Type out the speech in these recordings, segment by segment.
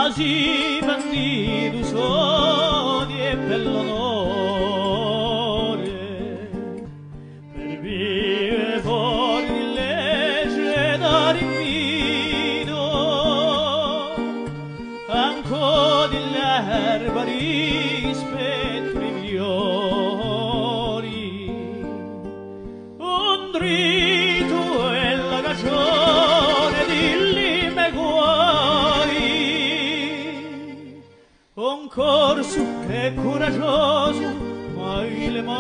quasi bandido di e bell'onore per vive fuori di legge da rinvido anco di l'erba rispetto i fiori un dritto e la cagione di lime cuori un corso è coraggioso mai le mai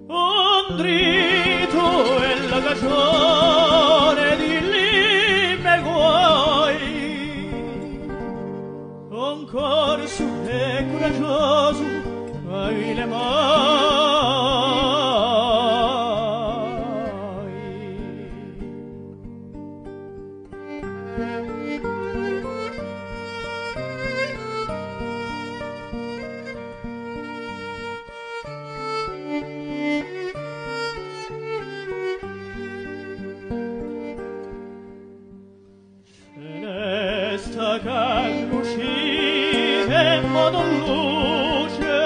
un dritto e la cagione di lime cuori un corso è coraggioso mai le mai Celesta che lucite in modo luce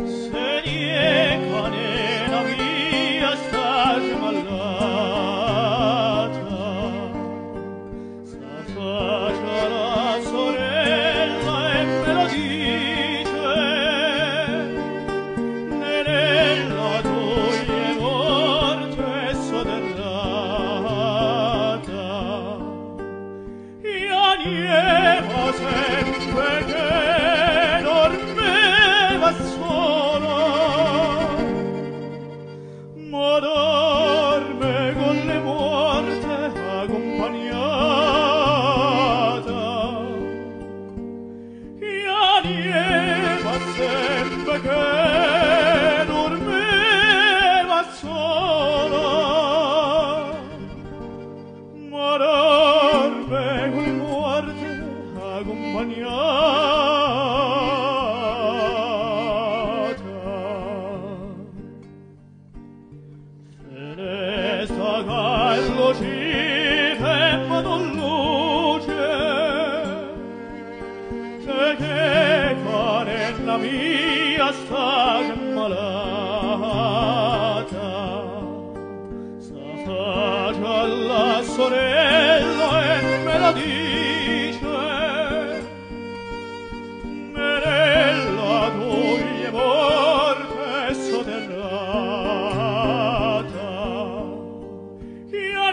se nieca nella mia stage malata sa faccia la sorella e me lo dice nella tua morte sotterrata nieva sempre che dormeva sola ma dorme con le morte accompagnata nieva sempre che dormeva sola ma dorme con le morte accompagnata celesta gallo cite ma non luce se che cane la mia stage malata sa faccia alla sorella e me la dice nella tua morte sotterrata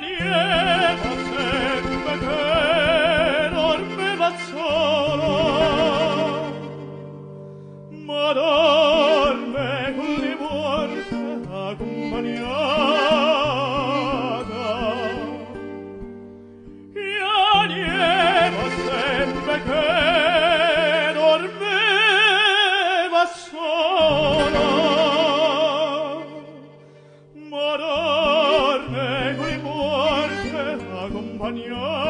nieva sempre che dormeva solo ma dorme con le morte accompagnata nieva sempre che dormeva sola ma dorme con le morte accompagnata